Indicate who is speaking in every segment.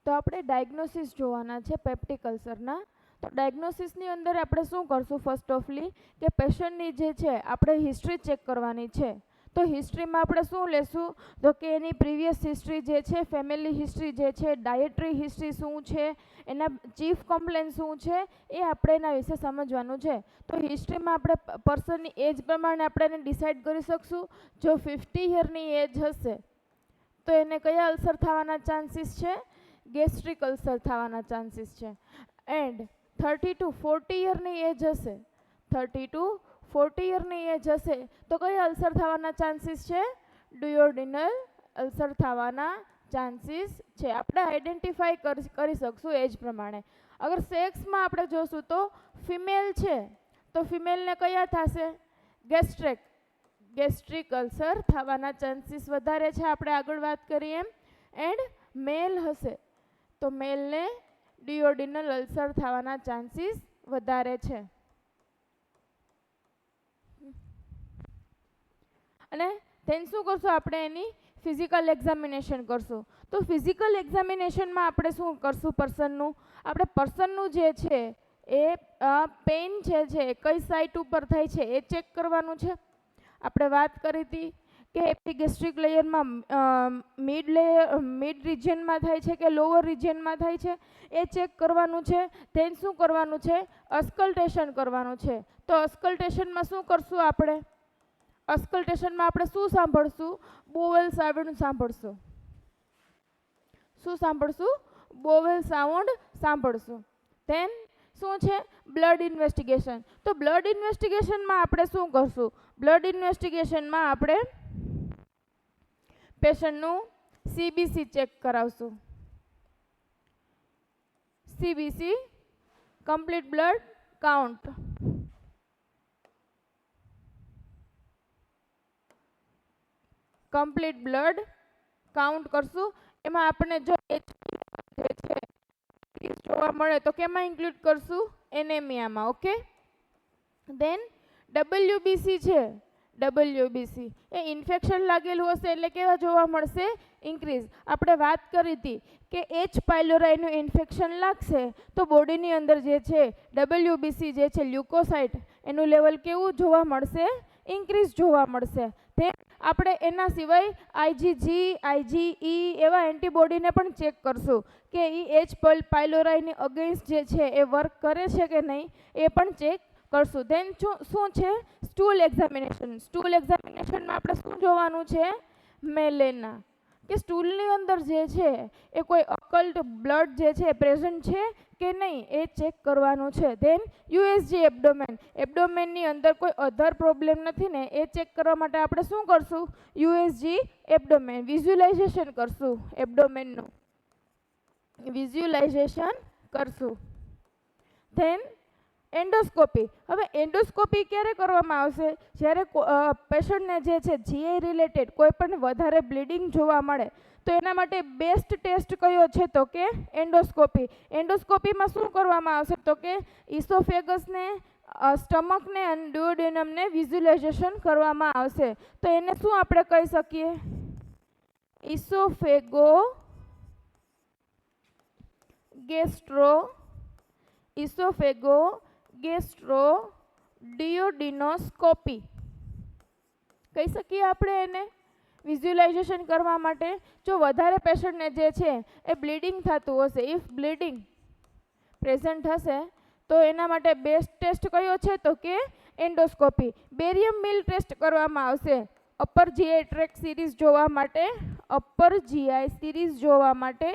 Speaker 1: તો આપણે ડાયગ્નોસિસ જોવાના છે પેપ્ટિક અલ્સરના. તો ડાયગ્નોસિસની અંદર આપણે શું કરશું? ફર્સ્ટ ઓફલી કે પેશન્ટની જે છે આપણે હિસ્ટ્રી ચેક કરવાની છે. તો હિસ્ટ્રીમાં આપણે શું લેશું? તો કે એની પ્રીવિયસ હિસ્ટ્રી જે છે, ફેમિલી હિસ્ટ્રી જે છે, ડાયટરી હિસ્ટ્રી શું છે, એના ચીફ કમ્પ્લેન શું છે, એ આપણે એના વિશે સમજવાનું છે. તો હિસ્ટ્રીમાં આપણે પર્સનની એજ પ્રમાણે આપણે એને ડિસાઇડ કરી શકશું. જો 50 યરની એજ હશે તો એને કયા અલ્સર થવાના ચાન્સીસ છે? ગેસ્ટ્રિક અલ્સર થવાના ચાન્સીસ છે. એન્ડ 30 to 40 યરની એજ હશે, 30 to 40 યરની એજ હશે તો કયા અલ્સર થવાના ચાન્સીસ છે? ડુઓડિનલ અલ્સર થવાના ચાન્સીસ છે. આપણે આઈડેન્ટિફાઈ કરી શકશું એજ પ્રમાણે. અગર સેક્સમાં આપણે જોશું તો ફિમેલ છે તો ફિમેલને કયા થશે? ગેસ્ટ્રિક અલ્સર થવાના ચાન્સીસ વધારે છે, આપણે આગળ વાત કરીએ એમ. એન્ડ મેલ હશે તો મેલને ડુઓડિનલ અલ્સર થવાના ચાન્સીસ વધારે છે. અને તેન શું કરશું? આપણે એની ફિઝિકલ એક્ઝામિનેશન કરશું. તો ફિઝિકલ એક્ઝામિનેશનમાં આપણે શું કરશું? આપણે પર્સનનું જે છે એ પેઇન છે કઈ સાઇટ ઉપર થાય છે એ ચેક કરવાનું છે. આપણે વાત કરી હતી કે એપિગેસ્ટ્રિક લેયરમાં મિડ રિજિયનમાં થાય છે કે લોઅર રિજિયનમાં થાય છે એ ચેક કરવાનું છે. તેન શું કરવાનું છે? અસ્કલ્ટેશન કરવાનું છે. તો અસ્કલ્ટેશનમાં શું કરશું આપણે? અસ્કલ્ટેશનમાં આપણે શું સાંભળશું? બોવેલ સાઉન્ડ સાંભળશું. શું સાંભળશું? બોવેલ સાઉન્ડ સાંભળશું. ધેન શું છે? Blood investigation. તો બ્લડ ઇન્વેસ્ટિગેશનમાં આપણે શું કરશું? બ્લડ ઇન્વેસ્ટિગેશનમાં આપણે પેશન્ટનું સીબીસી ચેક કરાવશું. CBC complete blood count. Complete blood count કરશું. એમાં આપણને જો જોવા મળે તો કેમાં ઇન્ક્લુડ કરશું? એનેમિયામાં. ઓકે. ધેન ડબલ્યુબીસી છે, ડબલ્યુબીસી એ ઇન્ફેક્શન લાગેલું હશે એટલે કેવા જોવા મળશે? ઇન્ક્રીઝ. આપણે વાત કરી હતી કે એચ પાયલોરાઈનું ઇન્ફેક્શન લાગશે તો બોડીની અંદર જે છે ડબલ્યુબીસી જે છે લ્યુકોસાઇટ એનું લેવલ કેવું જોવા મળશે? ઇન્ક્રીઝ જોવા મળશે. તે આપણે એના સિવાય આઈજીજી, આઈજીઈ એવા એન્ટીબોડીને પણ ચેક કરશું કે એ એચ પાયલોરાઈની અગેન્સ્ટ જે છે એ વર્ક કરે છે કે નહીં એ પણ ચેક કરશું. ધેન શું છે? Stool examination. સ્ટૂલ એક્ઝામિનેશનમાં આપણે શું જોવાનું છે? મેલેના. કે સ્ટૂલની અંદર જે છે એ કોઈ અકલ્ટ બ્લડ જે છે પ્રેઝન્ટ છે કે નહીં એ ચેક કરવાનું છે. ધેન યુએસજી એબડોમેન. એબડોમેનની અંદર કોઈ અધર પ્રોબ્લેમ નથી ને એ ચેક કરવા માટે આપણે શું કરશું? યુએસજી એબડોમેન વિઝ્યુલાઇઝેશન કરશું. એબડોમેનનું વિઝ્યુલાઇઝેશન કરશું. Then endoscopy. હવે એન્ડોસ્કોપી ક્યારે કરવામાં આવશે? જ્યારે પેશન્ટને જે છે જીઆઈ રિલેટેડ કોઈ પણ વધારે બ્લીડિંગ જોવા મળે તો એના માટે બેસ્ટ ટેસ્ટ કયો છે? તો કે એન્ડોસ્કોપી. એન્ડોસ્કોપીમાં શું કરવામાં આવશે? તો કે ઇસોફેગસને, સ્ટમકને અને ડુઓડેનમને વિઝ્યુલાઇઝેશન કરવામાં આવશે. તો એને શું આપણે કહી શકીએ? ઇસોફેગો ડિયોડિનોસ્કોપી કહી શકીએ આપણે એને વિઝ્યુલાઇઝેશન કરવા માટે. જો વધારે પેશન્ટને જે છે એ બ્લીડિંગ થતું હશે, ઇફ બ્લીડિંગ પ્રેઝન્ટ હશે તો એના માટે બેસ્ટ ટેસ્ટ કયો છે? તો કે એન્ડોસ્કોપી. બેરિયમ મિલ ટેસ્ટ કરવામાં આવશે અપર જીઆઈ ટ્રેક સિરીઝ જોવા માટે. અપર જીઆઈ સિરીઝ જોવા માટે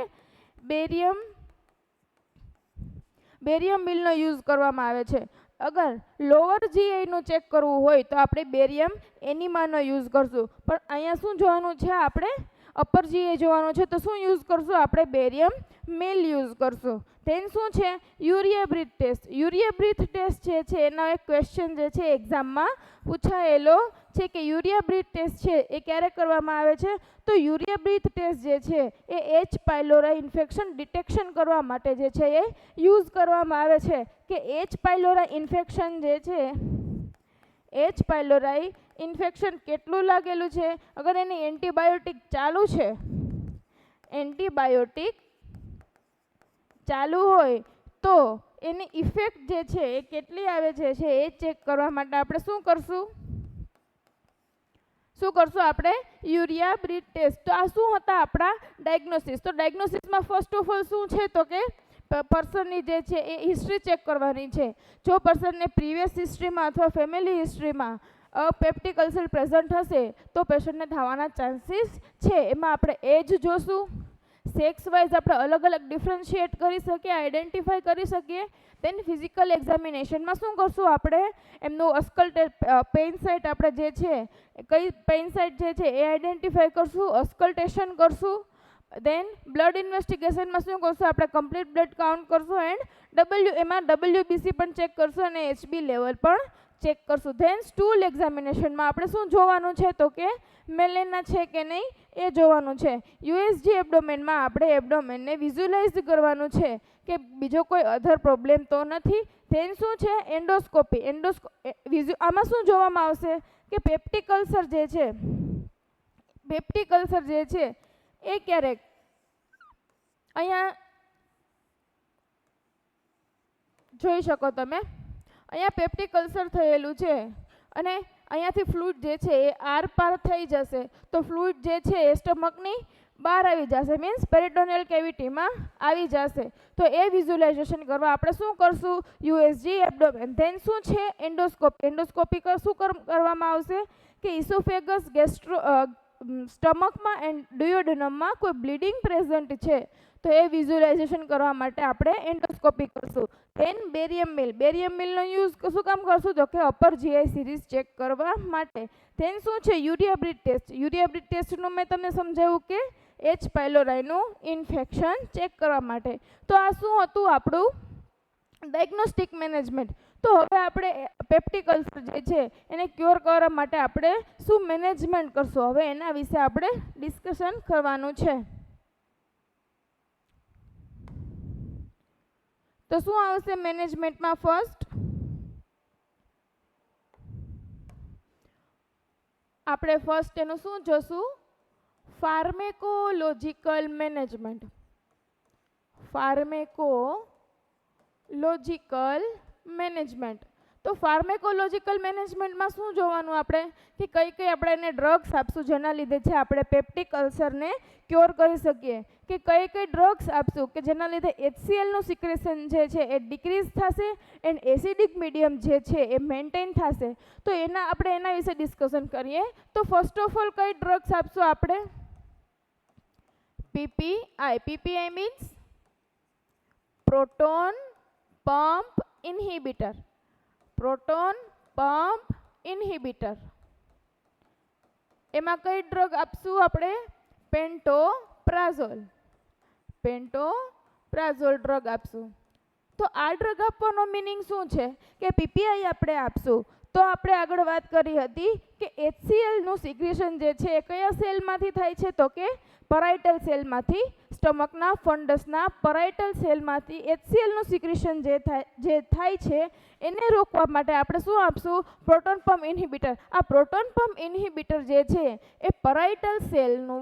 Speaker 1: બેરિયમ મિલનો યુઝ કરવામાં આવે છે. અગર લોઅર જીઆઈનું ચેક કરવું હોય તો આપણે બેરિયમ એનિમાનો યુઝ કરશું. પણ અહીંયા શું જોવાનું છે? આપણે અપર જીઆઈ જોવાનું છે તો શું યુઝ કરશું? આપણે બેરિયમ મિલ યુઝ કરશું. ધેન શું છે? Urea breath test. Urea breath test જે છે એનો એક ક્વેશ્ચન જે છે એક્ઝામમાં પૂછાયેલો છે કે યુરિયા બ્રીથ ટેસ્ટ છે એ ક્યારે કરવામાં આવે છે? તો યુરિયા બ્રીથ ટેસ્ટ જે છે એ એચ પાયલોરાઈ ઇન્ફેક્શન ડિટેક્શન કરવા માટે જે છે એ યુઝ કરવામાં આવે છે કે એચ પાયલોરાઈ ઇન્ફેક્શન જે છે એચ પાયલોરાઈ ઇન્ફેક્શન કેટલું લાગેલું છે. અગર એની એન્ટીબાયોટિક ચાલુ છે એન્ટીબાયોટિક ચાલુ હોય તો એની ઇફેક્ટ જે છે એ કેટલી આવે છે એ ચેક કરવા માટે આપણે શું કરશું આપણે યુરિયા બ્રીથ ટેસ્ટ. તો આ શું હતા આપણા ડાયગ્નોસિસ. તો ડાયગ્નોસિસમાં ફર્સ્ટ ઓફ ઓલ શું છે તો કે પર્સનની જે છે એ હિસ્ટ્રી ચેક કરવાની છે. જો પર્સનને પ્રીવિયસ હિસ્ટ્રીમાં અથવા ફેમિલી હિસ્ટ્રીમાં પેપ્ટિક અલ્સર પ્રેઝન્ટ હશે તો પેશન્ટને થવાના ચાન્સીસ છે. એમાં આપણે એજ જોશું, સેક્સ વાઇઝ આપણે અલગ અલગ ડિફરન્શિએટ કરી શકીએ, આઈડેન્ટિફાઈ કરી શકીએ. દેન ફિઝિકલ એક્ઝામિનેશનમાં શું કરશું આપણે એમનું અસ્કલ્ટેટ પેઇન સાઇટ આપણે જે છે કઈ પેઇન સાઇટ જે છે એ આઈડેન્ટિફાઈ કરશું, અસ્કલ્ટેશન કરશું. દેન બ્લડ ઇન્વેસ્ટિગેશનમાં શું કરશું આપણે કમ્પ્લીટ બ્લડ કાઉન્ટ કરશું એન્ડ એમાં WBC પણ ચેક કરશું અને HB લેવલ પણ ચેક કરશું. ધેન સ્ટૂલ એક્ઝામિનેશનમાં આપણે શું જોવાનું છે તો કે મેલેના છે કે નહીં એ જોવાનું છે. USG એબડોમેનમાં આપણે એબડોમેનને વિઝ્યુલાઇઝ કરવાનું છે કે બીજો કોઈ અધર પ્રોબ્લેમ તો નથી. ધેન શું છે એન્ડોસ્કોપી. આમાં શું જોવામાં આવશે કે પેપ્ટિક અલ્સર જે છે એ ક્યારેક અહીંયા જોઈ શકો તમે, અહીંયા પેપ્ટિક અલ્સર થયેલું છે અને અહીંયાથી ફ્લુઇડ જે છે એ આર પાર થઈ જશે તો ફ્લુઇડ જે છે એ સ્ટમકની બહાર આવી જશે, મીન્સ પેરિટોનિયલ કેવિટીમાં આવી જશે. તો એ વિઝ્યુલાઇઝેશન કરવા આપણે શું કરશું USG એબડોમેન. ધેન શું છે એન્ડોસ્કોપી. એન્ડોસ્કોપી શું કરવામાં આવશે કે ઇસોફેગસ સ્ટમકમાં એન્ડ ડુઓડેનમમાં કોઈ બ્લીડિંગ પ્રેઝન્ટ છે તો એ વિઝ્યુલાઇઝેશન કરવા માટે આપણે એન્ડોસ્કોપી કરશું. ધેન બેરિયમ મિલ. બેરિયમ મિલનો યુઝ શું કામ કરશું તો કે અપર GI સિરીઝ ચેક કરવા માટે. ધેન શું છે urea breath test. Urea breath ટેસ્ટનું મેં તમને સમજાવ્યું કે H. પાયલોરાયનું ઇન્ફેક્શન ચેક કરવા માટે. તો આ શું હતું આપણું ડાયગ્નોસ્ટિક મેનેજમેન્ટ. તો હવે આપણે પેપ્ટિક અલ્સર જે છે એને ક્યોર કરવા માટે આપણે શું મેનેજમેન્ટ કરશું, હવે એના વિશે આપણે ડિસ્કશન કરવાનું છે. તો શું આવશે મેનેજમેન્ટમાં ફર્સ્ટ આપણે એનું શું જોશું ફાર્મેકોલોજીકલ મેનેજમેન્ટ. ફાર્મેકોલોજીકલ મેનેજમેન્ટ. તો ફાર્મેકોલોજીકલ મેનેજમેન્ટમાં શું જોવાનું આપણે કે કઈ આપણે એને ડ્રગ્સ આપશું જેના લીધે છે આપણે પેપ્ટિક અલ્સરને ક્યોર કરી શકીએ, કે કઈ ડ્રગ્સ આપશું કે જેના લીધે HCl નું સિક્રેશન જે છે એ ડિક્રીઝ થશે એન્ડ એસિડિક મીડિયમ જે છે એ મેન્ટેન થશે. તો આપણે એના વિશે ડિસ્કશન કરીએ. તો ફર્સ્ટ ઓફ ઓલ કઈ ડ્રગ્સ આપશું આપણે PPI. PPI means proton pump inhibitor. Proton pump inhibitor. એમાં કઈ ડ્રગ આપશું આપણે પેન્ટોપ્રાઝોલ. પેન્ટોપ્રાઝોલ ડ્રગ આપશું. તો આ ડ્રગ આપવાનો મિનિંગ શું છે કે PPI આપણે આપશું તો આપણે આગળ વાત કરી હતી કે HCl નું સિક્રેશન જે છે એ કયા સેલમાંથી થાય છે તો કે પરાઇટલ સેલમાંથી. સ્ટમકના ફંડસના પરાઇટલ સેલમાંથી HCl નું સિક્રેશન જે થાય છે એને રોકવા માટે આપણે શું આપશું પ્રોટોન પંપ ઇન્હિબિટર. આ પ્રોટોન પંપ ઇન્હિબિટર જે છે એ પરાઇટલ સેલનું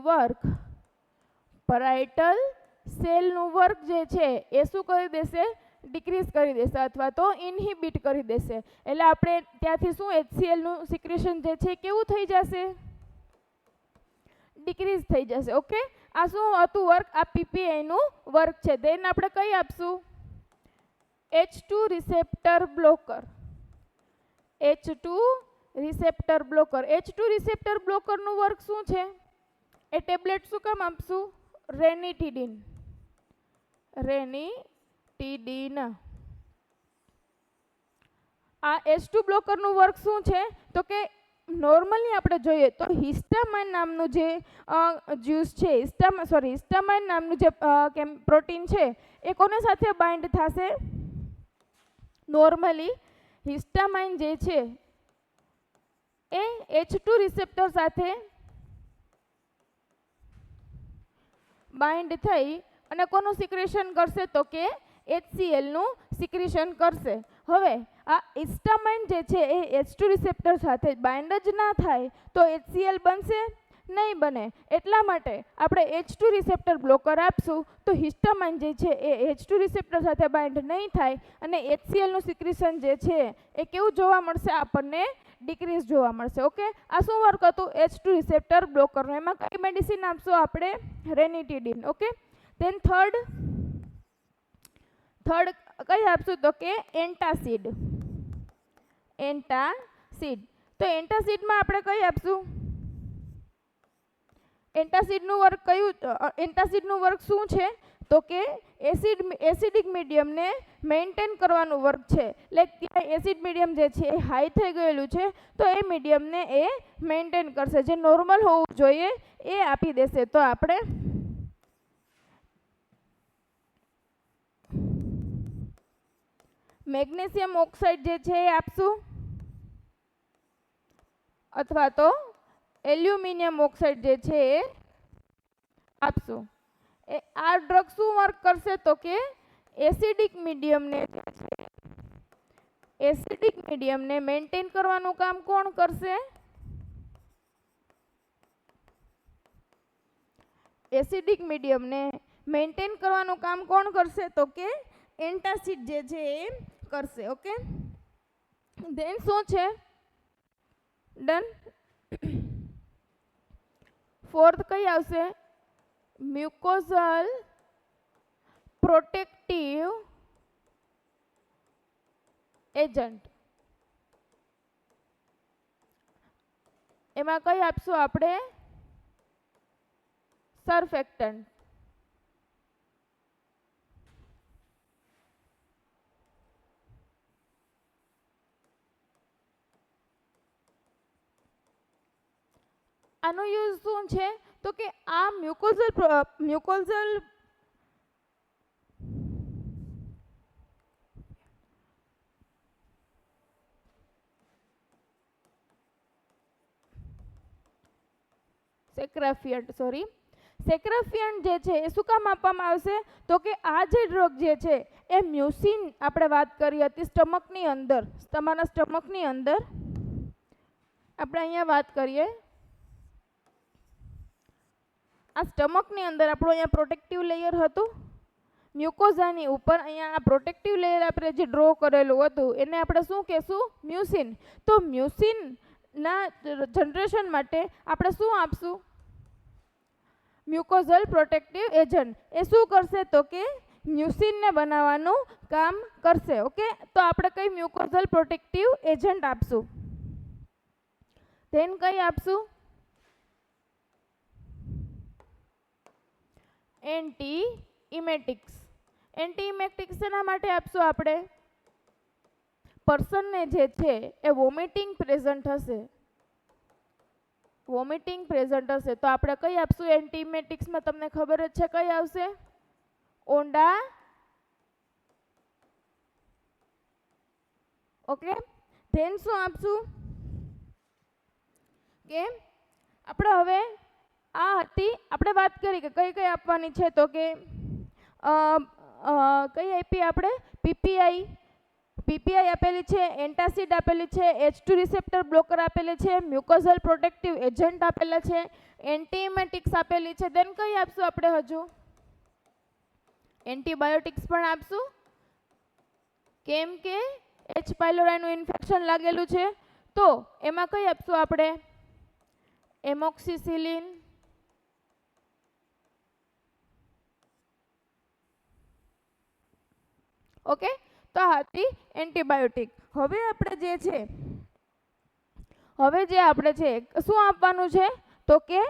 Speaker 1: વર્ક જે છે એ શું કરી દેશે ડિક્રીઝ કરી દેશે અથવા તો ઇન્હિબિટ કરી દેશે. એટલે આપણે ત્યાંથી શું HCl નું સિક્રેશન જે છે કેવું થઈ જશે ડિક્રીઝ થઈ જશે. ઓકે, આ શું હતું વર્ક, આ PPI નું વર્ક છે. દેન આપણે કઈ આપશું H2 receptor blocker. H2 receptor blocker. H2 receptor બ્લોકરનું વર્ક શું છે એ ટેબ્લેટ શું કામ આપશું રેનિટીડિન. આ H2 બ્લોકરનું વર્ક શું છે તો કે નોર્મલી આપણે જોઈએ તો હિસ્ટામાઇન નામનું જે જ્યુસ છે હિસ્ટામાઇન નામનું જે પ્રોટીન છે એ કોની સાથે બાઇન્ડ થશે નોર્મલી હિસ્ટામાઇન જે છે એ H2 રિસેપ્ટર સાથે બાઇન્ડ થઈ અને કોનું સિક્રેશન કરશે તો કે HCl નું સિક્રેશન કરશે. હવે આ હિસ્ટામાઇન જે છે એ H2 રિસેપ્ટર સાથે બાઇન્ડ જ ના થાય તો HCl બનશે નહીં બને. એટલા માટે આપણે H2 રિસેપ્ટર બ્લોકર આપશું તો હિસ્ટામાઇન જે છે એ H2 રિસેપ્ટર સાથે બાઇન્ડ નહીં થાય અને HCl નું સિક્રેશન જે છે એ કેવું જોવા મળશે આપણને, ડિક્રીઝ જોવા મળશે. ઓકે, આ શું વર્ક હતું, H2 રિસેપ્ટર બ્લોકરનું. એમાં કઈ મેડિસિન આપશું આપણે, રેનિટીડિન. ઓકે, ધેન થર્ડ કઈ આપશું તો કે એન્ટાસિડ. તો એન્ટાસિડમાં આપણે કઈ આપશું, એન્ટાસિડનું વર્ક શું છે તો કે એસિડિક મીડિયમને મેન્ટેન કરવાનું વર્ક છે. લાઈક ત્યાં એસિડ મીડિયમ જે છે એ હાઈ થઈ ગયેલું છે તો એ મીડિયમને એ મેન્ટેન કરશે, જે નોર્મલ હોવું જોઈએ એ આપી દેશે. તો આપણે મેગ્નેશિયમ ઓક્સાઇડ જે છે એ આપશું અથવા તો એલ્યુમિનિયમ ઓક્સાઇડ જે છે એ આપશું. આ ડ્રગ શું વર્ક કરશે તો કે એસિડિક મીડિયમને મેન્ટેન કરવાનું કામ કોણ કરશે, એસિડિક મીડિયમને મેન્ટેન કરવાનું કામ કોણ કરશે તો કે એન્ટાસિડ જે છે એ કરશે. ઓકે, ધેન શું છે, ડન. ફોર્થ કઈ આવશે, મ્યુકોઝલ પ્રોટેક્ટિવ એજન્ટ. એમાં કઈ આપશું આપણે, સરફેક્ટન્ટ. આનો યુઝ શું છે તો કે આ મ્યુકોઝલ સેક્રાફિયન્ટ જે છે એ શું કામ આપવામાં આવશે તો કે આ જે ડ્રગ જે છે એ મ્યુસિન આપણે વાત કરી હતી સ્ટમકની અંદર, તમારા સ્ટમકની અંદર આપણે અહીંયા વાત કરીએ, આ સ્ટમકની અંદર આપણું અહીંયા પ્રોટેક્ટિવ લેયર હતું, મ્યુકોઝાની ઉપર અહીંયા આ પ્રોટેક્ટિવ લેયર આપણે જે ડ્રો કરેલું હતું એને આપણે શું કહેશું, મ્યુસિન. તો મ્યુસિનના જનરેશન માટે આપણે શું આપશું, મ્યુકોઝલ પ્રોટેક્ટિવ એજન્ટ. એ શું કરશે તો કે મ્યુસિનને બનાવવાનું કામ કરશે. ઓકે, તો આપણે કઈ મ્યુકોઝલ પ્રોટેક્ટિવ એજન્ટ આપશું. ધેન કઈ આપશું, એન્ટી ઇમેટિક્સ. એન્ટી ઇમેટિક્સ શેના માટે આપશું આપણે, પર્સનને જે છે એ વોમિટિંગ પ્રેઝન્ટ હશે, તો આપણે કઈ આપશું એન્ટી ઇમેટિક્સમાં, તમને ખબર જ છે કઈ આવશે, ઓન્ડા. ઓકે, ધેન શું આપશું કે આપણે હવે આ હતી આપણે વાત કરી કે કઈ કઈ આપવાની છે તો કે કઈ આપી આપણે, પીપીઆઈ આપેલી છે, એન્ટાસિડ આપેલી છે, H2 રિસેપ્ટર બ્લોકર આપેલી છે, મ્યુકોઝલ પ્રોટેક્ટિવ એજન્ટ આપેલા છે, એન્ટીઇમેટિક્સ આપેલી છે. દેન કઈ આપશું આપણે, હજુ એન્ટીબાયોટિક્સ પણ આપશું, કેમ કે H પાયલોરાયનું ઇન્ફેક્શન લાગેલું છે તો એમાં કઈ આપશું આપણે, એમોક્સિસિલિન. ઓકે, તો આ હતી એન્ટીબાયોટિક. હવે આપણે જે શું આપવાનું છે તો કે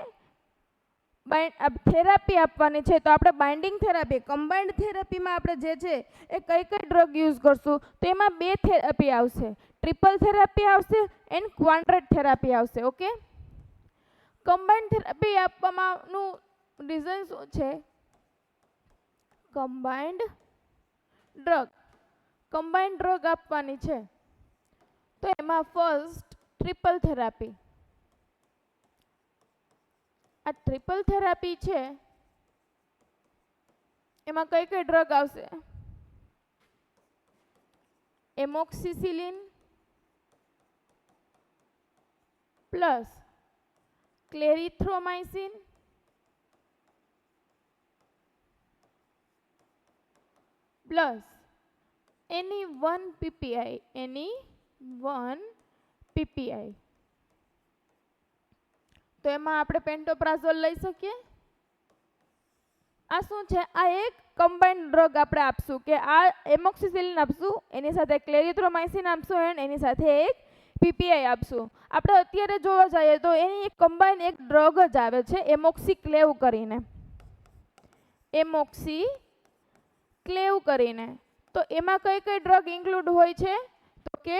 Speaker 1: થેરાપી આપવાની છે. તો આપણે બાઇન્ડિંગ થેરાપી, કમ્બાઇન્ડ થેરાપીમાં આપણે જે છે એ કઈ ડ્રગ યુઝ કરશું તો એમાં બે થેરાપી આવશે, ટ્રિપલ થેરાપી આવશે એન્ડ ક્વાડ્રેટ થેરાપી આવશે. ઓકે, કમ્બાઇન્ડ થેરાપી આપવાનું રીઝન શું છે, કમ્બાઇન્ડ ડ્રગ આપવાની છે તો એમાં ફર્સ્ટ ટ્રિપલ થેરાપી. આ ટ્રિપલ થેરાપી છે એમાં કઈ ડ્રગ આવશે, એમોક્સિસિલિન પ્લસ ક્લેરિથ્રોમાઇસિન પ્લસ એની 1 પીપીઆઈ, એની 1 પીપીઆઈ. તો એમાં આપણે પેન્ટોપ્રાઝોલ લઈ શકીએ. આ શું છે? આ એક કમ્બાઇન્ડ ડ્રગ આપણે આપશું કે આ એમોક્સિસિલિન આપશું, એની સાથે ક્લેરિથ્રોમાઇસિન આપશું એન્ડ એની સાથે એક પીપીઆઈ આપશું. આપણે અત્યારે જોવા જઈએ તો એની એક કમ્બાઇન એક ડ્રગ જ આવે છે એમોક્સિક્લેવ કરીને. એમોક્સિક્લેવ કરીને. તો એમાં કઈ કઈ ડ્રગ ઇન્ક્લુડ હોય છે? તો કે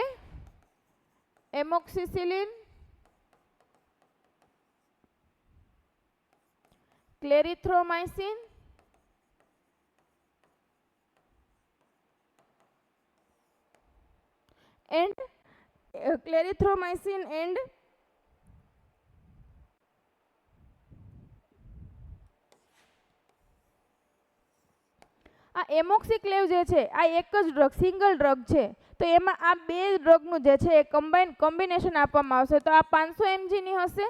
Speaker 1: એમોક્સિસિલિન, ક્લેરિથ્રોમાઇસિન, and ક્લેરિથ્રોમાઇસિન and આ એમોક્સિક્લેવ જે છે આ એક જ ડ્રગ, સિંગલ ડ્રગ છે. તો એમાં આ બે ડ્રગનું જે છે એ કોમ્બિનેશન આપવામાં આવશે. તો આ 500 mgની હશે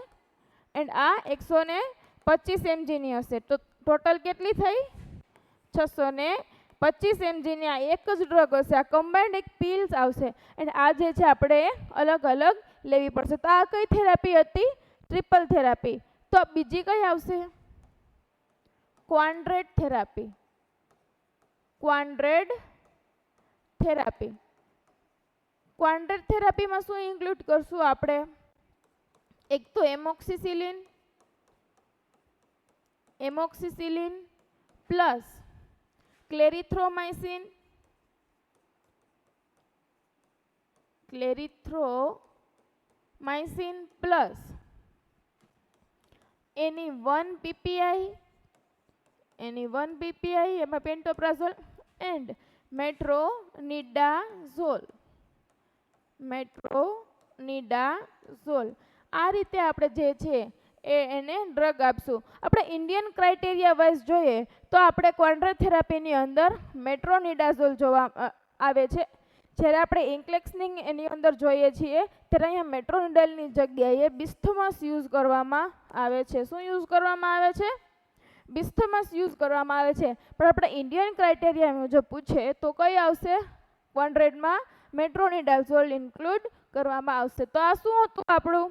Speaker 1: એન્ડ આ 125 mgની હશે. તો ટોટલ કેટલી થઈ? 625 mgની આ એક જ ડ્રગ હશે. આ કમ્બાઇન્ડ એક પિલ્સ આવશે એન્ડ આ જે છે આપણે અલગ અલગ લેવી પડશે. તો આ કઈ થેરાપી હતી? Triple therapy. તો બીજી કઈ આવશે? Quadrate therapy. Quadrate therapy. Quadrate થેરાપીમાં શું ઇન્ક્લુડ કરશું આપણે? એક તો એમોક્સિસિલિન પ્લસ ક્લેરિથ્રોમાઇસિન, પ્લસ એની 1 પીપીઆઈ, એમાં પેન્ટોપ્રાઝોલ એન્ડ મેટ્રોનિડાઝોલ. આ રીતે આપણે જે છે એને ડ્રગ આપશું. આપણે ઇન્ડિયન ક્રાઇટેરિયા વાઇઝ જોઈએ તો આપણે ક્વાડ્રેટ થેરાપીની અંદર મેટ્રોનિડાઝોલ જોવા આવે છે. જ્યારે આપણે ઇન્ક્લેક્સની એની અંદર જોઈએ છીએ ત્યારે અહીંયા મેટ્રોનિડાલની જગ્યાએ બિસ્થમસ યુઝ કરવામાં આવે છે. શું યુઝ કરવામાં આવે છે? બિસ્થમસ યુઝ કરવામાં આવે છે. પણ આપણે ઇન્ડિયન ક્રાઇટેરિયા મુજબ પૂછે તો કઈ આવશે? ક્વાડ્રેટમાં મેટ્રોનિડાઝોલ ઇન્ક્લુડ કરવામાં આવશે. તો આ શું હતું આપણું?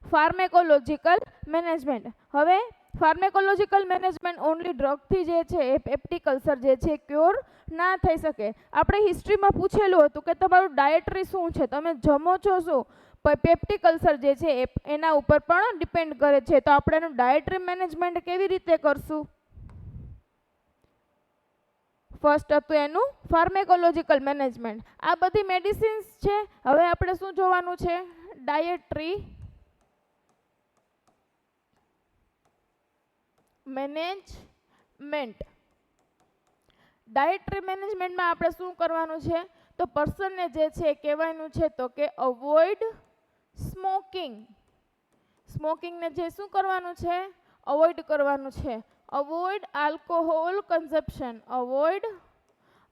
Speaker 1: ફાર્મેકોલોજીકલ મેનેજમેન્ટ. હવે ફાર્મેકોલોજીકલ મેનેજમેન્ટ ઓનલી ડ્રગથી જે છે એ પેપ્ટિક અલ્સર જે છે ક્યોર ના થઈ શકે. આપણે હિસ્ટ્રીમાં પૂછેલું હતું કે તમારું ડાયટરી શું છે, તમે જમો છો શું? પેપ્ટિક અલ્સર જે છે એના ઉપર પણ ડિપેન્ડ કરે છે. તો આપણે એનું ડાયટરી મેનેજમેન્ટ કેવી રીતે કરશું? ફર્સ્ટ હતું એનું ફાર્મેકોલોજીકલ મેનેજમેન્ટ. આ બધી મેડિસિન્સ છે. હવે આપણે શું જોવાનું છે? Dietary management. ડાયટરી મેનેજમેન્ટમાં આપણે શું કરવાનું છે? તો પર્સનને જે છે કહેવાનું છે તો કે અવોઇડ સ્મોકિંગ. સ્મોકિંગને જે શું કરવાનું છે? અવોઇડ કરવાનું છે. Avoid alcohol consumption. અવોઇડ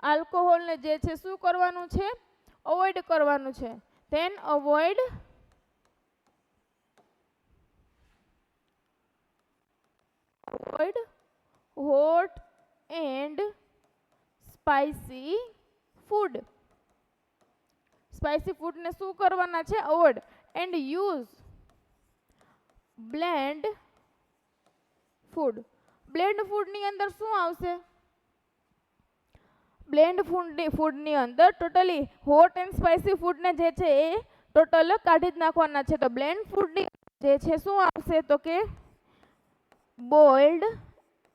Speaker 1: આલ્કોહોલને જે છે શું કરવાનું છે? અવોઇડ કરવાનું છે. Then avoid hot and spicy food. Spicy ફૂડને શું કરવાના છે? Avoid. And use bland food. Bland ફૂડની અંદર શું આવશે? બ્લેન્ડ ફૂડની અંદર ટોટલી હોટ એન્ડ સ્પાઇસી ફૂડને જે છે એ ટોટલ કાઢી જ નાખવાના છે. તો બ્લેન્ડ ફૂડની જે છે શું આવશે? તો કે બોઇલ્ડ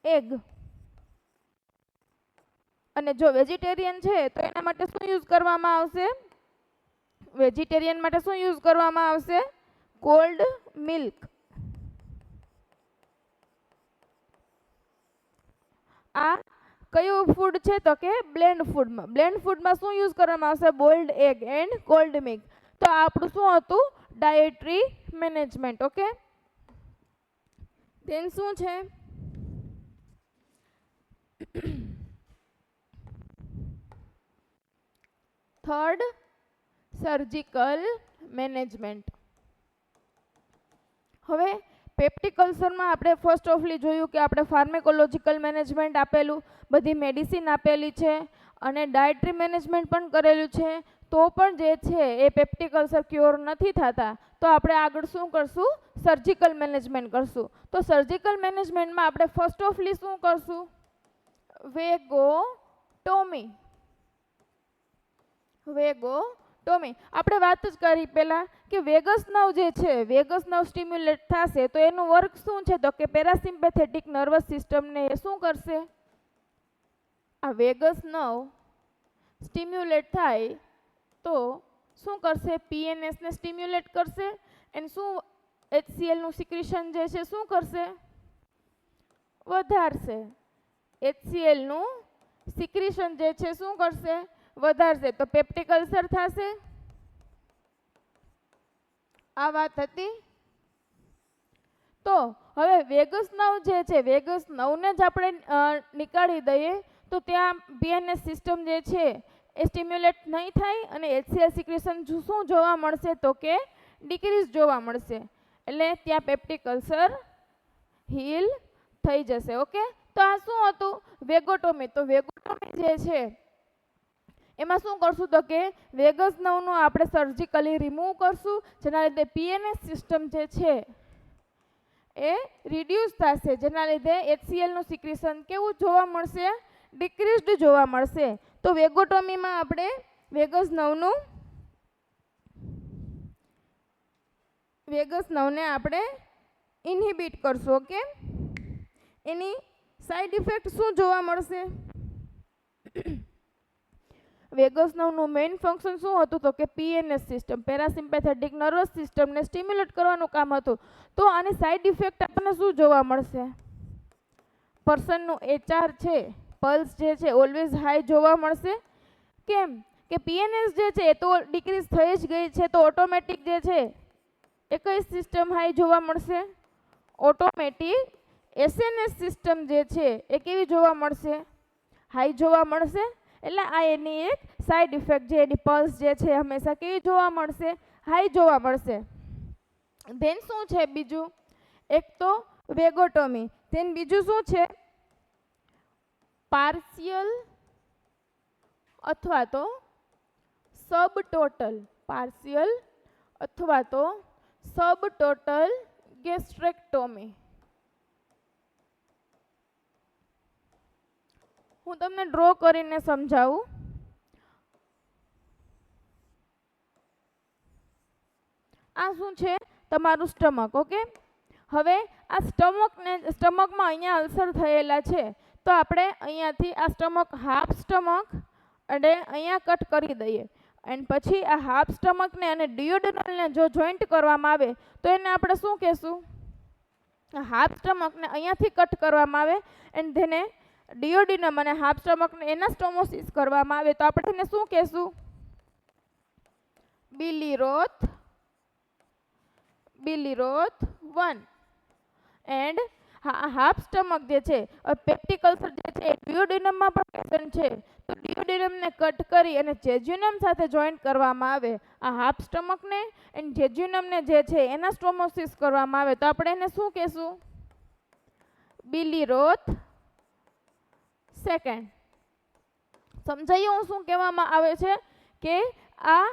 Speaker 1: એગ. અને જો વેજીટેરિયન છે તો એના માટે શું યુઝ કરવામાં આવશે? વેજીટેરિયન માટે શું યુઝ કરવામાં આવશે? Cold milk. આ કયું ફૂડ છે? તો કે બ્લેન્ડ ફૂડમાં. બ્લેન્ડ ફૂડમાં શું યુઝ કરવામાં આવશે? Boiled egg and cold milk. તો આપણું શું હતું? Dietary management. ઓકે. ધેન શું છે? Third surgical management. હવે પેપ્ટિક અલ્સરમાં આપણે ફર્સ્ટ ઓફલી જોયું કે આપણે ફાર્મેકોલોજીકલ મેનેજમેન્ટ આપેલું, બધી મેડિસિન આપેલી છે અને ડાયટરી મેનેજમેન્ટ પણ કરેલું છે. તો પણ જે છે એ પેપ્ટિક અલ્સર ક્યોર નથી થતા, તો આપણે આગળ શું કરશું? સર્જિકલ મેનેજમેન્ટ કરશું. તો સર્જિકલ મેનેજમેન્ટમાં આપણે ફર્સ્ટ ઓફલી શું કરશું? વેગોટોમી. વેગોટોમી આપણે વાત જ કરી પહેલા કે વેગસ નર્વ જે છે, વેગસ નર્વ સ્ટિમ્યુલેટ થશે તો એનું વર્ક શું છે? તો કે પેરાસિમ્પેથેટિક નર્વસ સિસ્ટમને એ શું કરશે? આ વેગસ નર્વ સ્ટિમ્યુલેટ થાય તો શું કરશે? પીએનએસ ને સ્ટિમ્યુલેટ કરશે એન્ડ શું HCl નું સિક્રેશન જે છે શું કરશે? વધારશે. HCl નું સિક્રેશન જે છે શું કરશે? વધારશે. તો પેપ્ટિક અલ્સર થશે. આ વાત હતી. તો હવે વેગસ નર્વ જે છે, વેગસ નર્વને જ આપણે નીકાળી દઈએ તો ત્યાં પીએનએસ સિસ્ટમ જે છે એ સ્ટિમ્યુલેટ નહીં થાય અને HCl સિક્રેશન શું જોવા મળશે? તો કે ડિક્રીઝ જોવા મળશે. એટલે ત્યાં પેપ્ટિક અલ્સર હીલ થઈ જશે. ઓકે, તો આ શું હતું? વેગોટોમી. તો વેગોટોમી જે છે એમાં શું કરશું? તો કે વેગસ નર્વનું આપણે સર્જિકલી રિમૂવ કરશું, જેના લીધે પીએનએસ સિસ્ટમ જે છે એ રિડ્યુસ થશે, જેના લીધે HCl નું સિક્રેશન કેવું જોવા મળશે? ડિક્રીઝડ જોવા મળશે. તો વેગોટોમીમાં આપણે વેગસ નર્વને આપણે ઇન્હિબિટ કરશું. ઓકે, એની સાઈડ ઇફેક્ટ શું જોવા મળશે? વેગસ નર્વનું મેઇન ફંક્શન શું હતું? તો કે પીએનએસ સિસ્ટમ, પેરાસિમ્પેથેટિક નર્વસ સિસ્ટમને સ્ટિમ્યુલેટ કરવાનું કામ હતું. તો આની સાઈડ ઇફેક્ટ આપણને શું જોવા મળશે? પર્સનનું HR છે, પલ્સ જે છે ઓલવેઝ હાઈ જોવા મળશે. કેમ કે પીએનએસ જે છે એ તો ડિક્રીઝ થઈ જ ગઈ છે, તો ઓટોમેટિક જે છે એ કઈ સિસ્ટમ હાઈ જોવા મળશે? ઓટોમેટિક SNS સિસ્ટમ જે છે એ કેવી જોવા મળશે? હાઈ જોવા મળશે. એટલે આ એની એક સાઈડ ઇફેક્ટ છે. એની પલ્સ જે છે હંમેશા કેવી જોવા મળશે? હાઈ જોવા મળશે. ધેન શું છે બીજું? એક તો વેગોટોમી. ધેન બીજું શું છે? પાર્શિયલ અથવા તો સબટોટલ. પાર્શિયલ અથવા તો સબટોટલ ગેસ્ટ્રેક્ટોમી. હું તમને ડ્રો કરીને સમજાવું. આ શું છે? તમારું સ્ટમક. ઓકે, હવે આ સ્ટમકમાં અહીંયા અલ્સર થયેલા છે, તો આપણે અહીંયાથી આ સ્ટમક, હાફ સ્ટમક અને અહીંયા કટ કરી દઈએ. એન્ડ પછી આ હાફ સ્ટમકને અને ડિયોડેનલને જો જોઈન્ટ કરવામાં આવે તો એને આપણે શું કહેશું? હાફ સ્ટમકને અહીંયાથી કટ કરવામાં આવે એન્ડ તેને ડિયોડિનમ અને હાફ સ્ટમકને એનાસ્ટોમોસિસ કરવામાં આવે તો આપણે એને શું કહેશું? બિલીરોથ 1. એન્ડ હાફ સ્ટમક જે છે, પેપ્ટિક અલ્સર જે છે ડિયોડિનમમાં પણ પ્રેઝન્ટ છે, તો ડિયોડિનમને કટ કરી અને જેજ્યુનમ સાથે જોઈન્ટ કરવામાં આવે. આ હાફ સ્ટમકને એન્ડ જેજ્યુનમને જે છે એનાસ્ટોમોસિસ કરવામાં આવે તો આપણે એને શું કહેશું? બિલીરોથ 2. સમજાયું શું કહેવામાં આવે છે? કે આ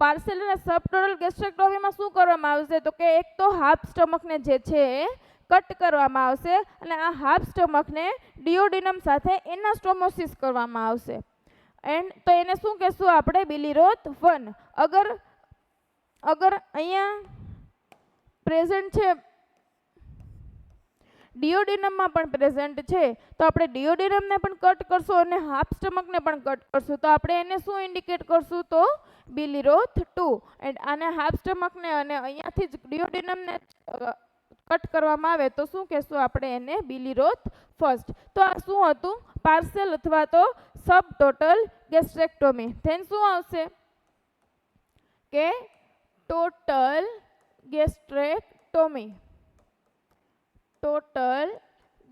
Speaker 1: પાર્શિયલ અને સબટોટલ ગેસ્ટ્રેક્ટોમીમાં શું કરવામાં આવશે? તો કે એક તો હાફ સ્ટમકને જે છે કટ કરવામાં આવશે અને આ હાફ સ્ટમકને ડિયોડિનમ સાથે એનાસ્ટોમોસિસ કરવામાં આવશે. એન્ડ તો એને શું કહેશું આપણે? બિલીરોથ 1. અગર અહીંયા પ્રેઝન્ટ છે, ડિયોડિનમમાં પણ પ્રેઝન્ટ છે, તો આપણે ડિયોડિનમને પણ કટ કરશું અને હાફ સ્ટમકને પણ કટ કરશું તો આપણે એને શું ઇન્ડિકેટ કરશું? તો બિલીરોથ 2. એન્ડ આને હાફ સ્ટમકને અને અહીંયાથી જ ડિયોડિનમને કટ કરવામાં આવે તો શું કહેશું આપણે એને? બિલીરોથ 1. તો આ શું હતું? પાર્શિયલ અથવા તો સબટોટલ ગેસ્ટ્રેક્ટોમી. ધેન શું આવશે? કે ટોટલ ગેસ્ટ્રેક્ટોમી. ટોટલ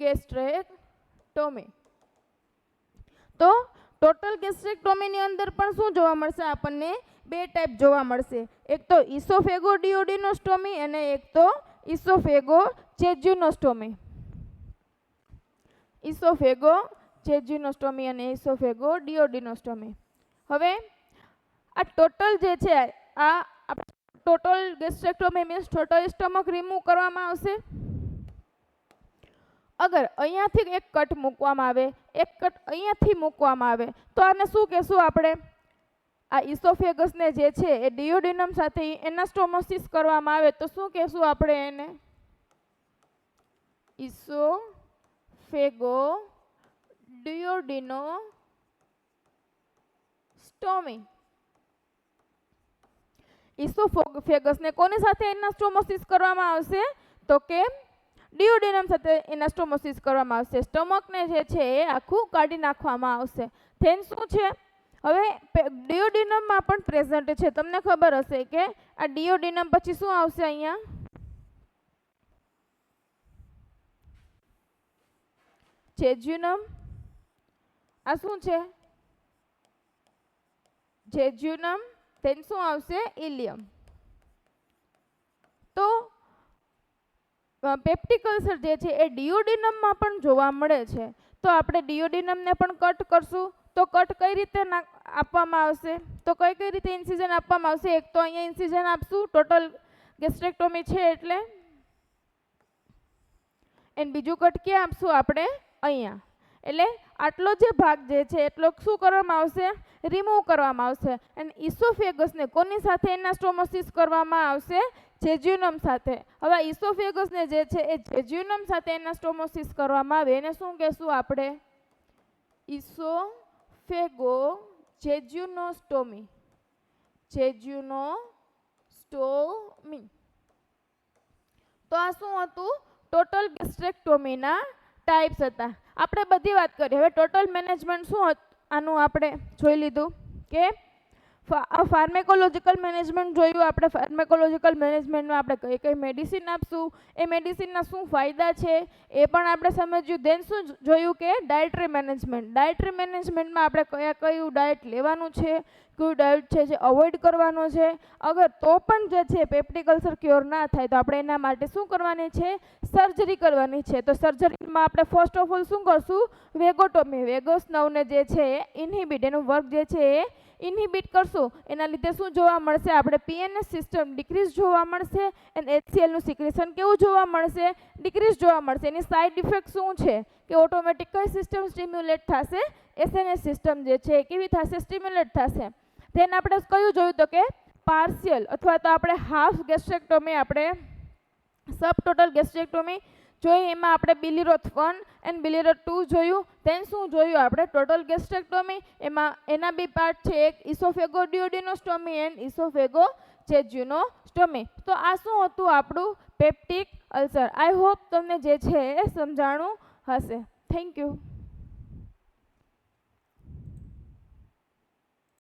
Speaker 1: ગેસ્ટ્રેક્ટોમી. તો ટોટલ ગેસ્ટ્રેક્ટોમીની અંદર પણ શું જોવા મળશે આપણને? બે ટાઈપ જોવા મળશે. એક તો ઇસોફેગોડિયોડિનોસ્ટોમી અને એક તો ઇસોફેગોજેજ્યુનોસ્ટોમી. ઇસોફેગોજેજ્યુનોસ્ટોમી અને ઇસોફેગોડિયોડિનોસ્ટોમી. હવે આ ટોટલ જે છે આ total gastrectomy means total stomach remove કરવામાં આવશે. અગર અહીંયાથી એક કટ મૂકવામાં આવે, એક કટ અહીંયાથી મૂકવામાં આવે તો આને શું કહેશું આપણે? આ ઇસોફેગસને જે છે એ ડિયોડિનમ સાથે એનાસ્ટોમોસિસ કરવામાં આવે તો શું કહેશું આપણે એને? ઇસોફેગોડિયોડિનોસ્ટોમી. ઇસોફેગસને કોની સાથે એનાસ્ટોમોસિસ કરવામાં આવશે? તો કે ડિયોડિનમ સાથે એનાસ્ટોમોસિસ કરવામાં આવશે. સ્ટમકને જે છે એ આખું કાઢી નાખવામાં આવશે. ધેન શું છે? હવે ડિયોડિનમમાં પણ પ્રેઝન્ટ છે. તમને ખબર હશે કે આ ડિયોડિનમ પછી શું આવશે અહીંયા? જેજ્યુનમ. આ શું છે? જેજ્યુનમ. ધેન શું આવશે? ઇલિયમ. તો પેપ્ટિક અલ્સર જે છે એ ડિયોડિનમમાં પણ જોવા મળે છે. તો આપણે ડિયોડિનમને પણ કટ કરશું. તો કટ કઈ રીતે આપવામાં આવશે? તો કઈ રીતે ઇન્સિઝન આપવામાં આવશે? એક તો અહીંયા ઇન્સિઝન આપશું ટોટલ ગેસ્ટ્રેક્ટોમી છે એટલે, એન્ડ બીજું કટ ક્યાં આપશું આપણે? અહીંયા. એટલે આટલો જે ભાગ જે છે એટલો શું કરવામાં આવશે? રિમૂવ કરવામાં આવશે. અને ઇસોફેગસને કોની સાથે એનાસ્ટોમોસિસ કરવામાં આવશે? જેજ્યુનમ સાથે. હવે ઇસોફેગસને જે છે એ જેજ્યુનમ સાથે એનાસ્ટોમોસિસ કરવામાં આવે એને શું કહેશું આપણે? ઇસોફેગોજેજ્યુનોસ્ટોમી. જેજ્યુનોસ્ટોમી. તો આ શું હતું? ટોટલ ગેસ્ટ્રેક્ટોમીના ટાઈપ્સ હતા. આપણે બધી વાત કરી. હવે ટોટલ મેનેજમેન્ટ શું આનું આપણે જોઈ લીધું કે ફાર્મેકોલોજીકલ મેનેજમેન્ટ જોયું આપણે. ફાર્મેકોલોજીકલ મેનેજમેન્ટમાં આપણે કઈ કઈ મેડિસિન આપશું, એ મેડિસિનના શું ફાયદા છે એ પણ આપણે સમજ્યું. દેન શું જોયું કે ડાયટરી મેનેજમેન્ટ. ડાયટરી મેનેજમેન્ટમાં આપણે કયું ડાયટ લેવાનું છે, કયું ડાયટ છે જે અવોઇડ કરવાનો છે. અગર તો પણ જે છે પેપ્ટિક અલ્સર ક્યોર ના થાય તો આપણે એના માટે શું કરવાની છે? સર્જરી કરવાની છે. તો સર્જરીમાં આપણે ફર્સ્ટ ઓફ ઓલ શું કરશું? વેગોટોમી. વેગસ નર્વને જે છે ઇન્હિબિટ, એનું વર્ક જે છે એ ઇન્હિબિટ કરશું. એના લીધે શું જોવા મળશે? આપણે પીએનએસ સિસ્ટમ ડિક્રીઝ જોવા મળશે એન્ડ એચસીએલનું સિક્રેશન કેવું જોવા મળશે? ડિક્રીઝ જોવા મળશે. એની સાઇડ ઇફેક્ટ શું છે કે ઓટોમેટિક કઈ સિસ્ટમ સ્ટિમ્યુલેટ થશે? એસએનએસ સિસ્ટમ જે છે કેવી થશે? સ્ટિમ્યુલેટ થશે. ધેન આપણે કયું જોયું? તો કે પાર્શિયલ અથવા તો આપણે હાફ ગેસ્ટ્રેક્ટોમી, આપણે સબ ટોટલ ગેસ્ટ્રેક્ટોમી જોઈ. એમાં આપણે બિલિરોથ 1 એન્ડ બિલિરોથ 2 જોયું. ધેન શું જોયું આપણે? ટોટલ ગેસ્ટ્રેક્ટોમી. એમાં એના બી પાર્ટ છે, એક ઇસોફેગોડિયોડિનોસ્ટોમી એન્ડ ઇસોફેગોજેજ્યુનોસ્ટોમી. તો આ શું હતું? આપણું પેપ્ટિક અલ્સર. આઈ હોપ તમને જે છે એ સમજાણું હશે. Thank you.